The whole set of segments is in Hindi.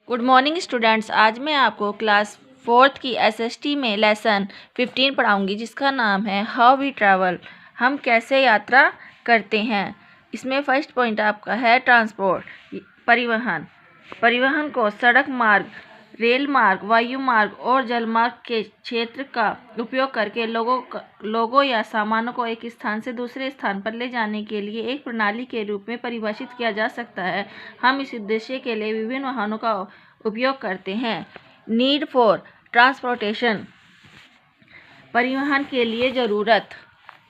Good morning students. आज मैं आपको क्लास 4th की एसएसटी में लेसन 15 पढ़ाऊंगी जिसका नाम है हाउ वी ट्रैवल। हम कैसे यात्रा करते हैं। इसमें फर्स्ट पॉइंट आपका है ट्रांसपोर्ट, परिवहन। परिवहन को सड़क मार्ग, रेल मार्ग, वायु मार्ग और जल मार्ग के क्षेत्र का उपयोग करके लोगों या सामानों को एक स्थान से दूसरे स्थान पर ले जाने के लिए एक प्रणाली के रूप में परिभाषित किया जा सकता है। हम इस उद्देश्य के लिए विभिन्न वाहनों का उपयोग करते हैं। नीड फॉर ट्रांसपोर्टेशन, परिवहन के लिए ज़रूरत।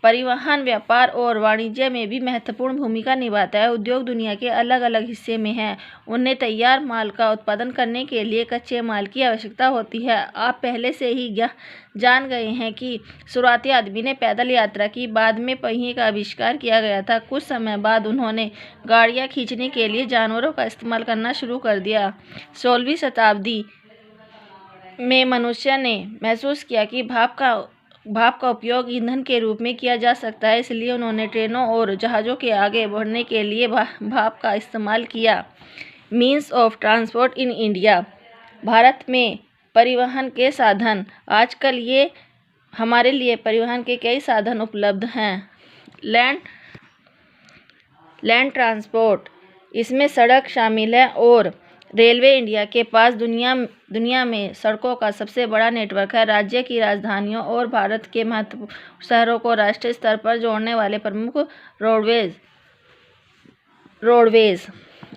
परिवहन व्यापार और वाणिज्य में भी महत्वपूर्ण भूमिका निभाता है। उद्योग दुनिया के अलग अलग हिस्से में हैं, उन्हें तैयार माल का उत्पादन करने के लिए कच्चे माल की आवश्यकता होती है। आप पहले से ही जान गए हैं कि शुरुआती आदमी ने पैदल यात्रा की, बाद में पहिए का आविष्कार किया गया था। कुछ समय बाद उन्होंने गाड़ियाँ खींचने के लिए जानवरों का इस्तेमाल करना शुरू कर दिया। 16वीं शताब्दी में मनुष्य ने महसूस किया कि भाप का उपयोग ईंधन के रूप में किया जा सकता है, इसलिए उन्होंने ट्रेनों और जहाज़ों के आगे बढ़ने के लिए भाप का इस्तेमाल किया। Means of transport in India, Bharat में परिवहन के साधन। आजकल ये हमारे लिए परिवहन के कई साधन उपलब्ध हैं। लैंड ट्रांसपोर्ट, इसमें सड़क शामिल है और रेलवे इंडिया के पास दुनिया में सड़कों का सबसे बड़ा नेटवर्क है। राज्य की राजधानियों और भारत के महत्वपूर्ण शहरों को राष्ट्रीय स्तर पर जोड़ने वाले प्रमुख रोडवेज।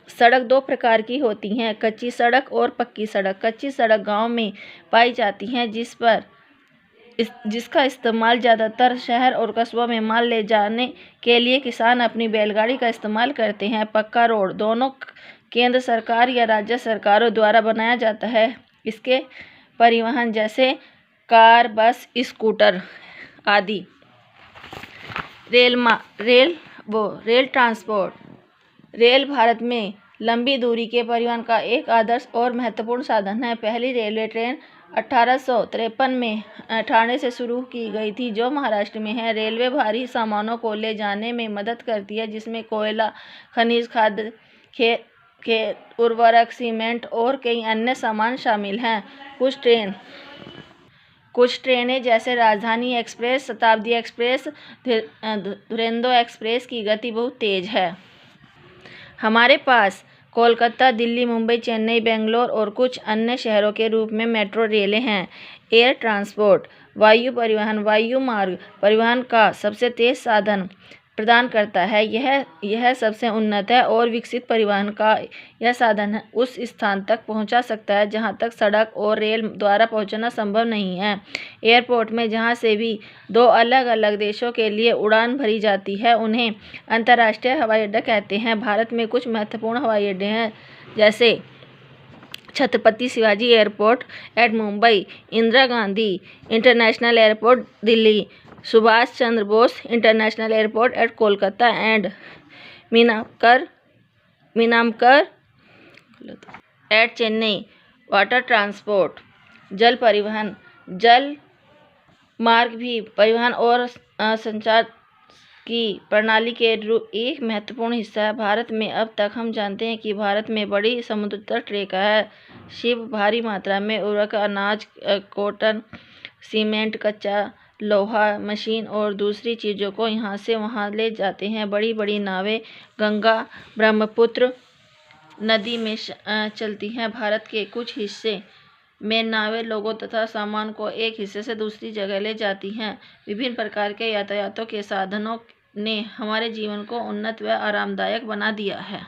सड़क दो प्रकार की होती हैं, कच्ची सड़क और पक्की सड़क। कच्ची सड़क गांव में पाई जाती हैं जिसका इस्तेमाल ज़्यादातर शहर और कस्बों में माल ले जाने के लिए किसान अपनी बैलगाड़ी का इस्तेमाल करते हैं। पक्का रोड दोनों केंद्र सरकार या राज्य सरकारों द्वारा बनाया जाता है। इसके परिवहन जैसे कार, बस, स्कूटर आदि। रेल ट्रांसपोर्ट, रेल भारत में लंबी दूरी के परिवहन का एक आदर्श और महत्वपूर्ण साधन है। पहली रेलवे ट्रेन 1853 में ठाणे से शुरू की गई थी, जो महाराष्ट्र में है। रेलवे भारी सामानों को ले जाने में मदद करती है, जिसमें कोयला, खनिज, खाद्य, खेत उर्वरक, सीमेंट और कई अन्य सामान शामिल हैं। कुछ ट्रेनें जैसे राजधानी एक्सप्रेस, शताब्दी एक्सप्रेस, धुरंधर एक्सप्रेस की गति बहुत तेज है। हमारे पास कोलकाता, दिल्ली, मुंबई, चेन्नई, बेंगलोर और कुछ अन्य शहरों के रूप में मेट्रो रेलें हैं। एयर ट्रांसपोर्ट, वायु परिवहन, वायु मार्ग परिवहन का सबसे तेज साधन प्रदान करता है। यह सबसे उन्नत है और विकसित परिवहन का यह साधन उस स्थान तक पहुंचा सकता है जहां तक सड़क और रेल द्वारा पहुंचना संभव नहीं है। एयरपोर्ट में जहां से भी दो अलग अलग देशों के लिए उड़ान भरी जाती है, उन्हें अंतर्राष्ट्रीय हवाई अड्डा कहते हैं। भारत में कुछ महत्वपूर्ण हवाई अड्डे हैं, जैसे Chhatrapati Shivaji airport at Mumbai, Indira Gandhi international airport Delhi, Subhash Chandra Bose international airport at Kolkata and Meenambakkam at Chennai. Water transport, जल परिवहन, जल मार्ग भी परिवहन और संचार की प्रणाली के एक महत्वपूर्ण हिस्सा है। भारत में अब तक हम जानते हैं कि भारत में बड़ी समुद्र तट रेखा है। शिप भारी मात्रा में उर्वरक, अनाज, कॉटन, सीमेंट, कच्चा लोहा, मशीन और दूसरी चीज़ों को यहाँ से वहाँ ले जाते हैं। बड़ी बड़ी नावें गंगा, ब्रह्मपुत्र नदी में चलती हैं। भारत के कुछ हिस्से में नावें लोगों तथा सामान को एक हिस्से से दूसरी जगह ले जाती हैं। विभिन्न प्रकार के यातायातों के साधनों ने हमारे जीवन को उन्नत व आरामदायक बना दिया है।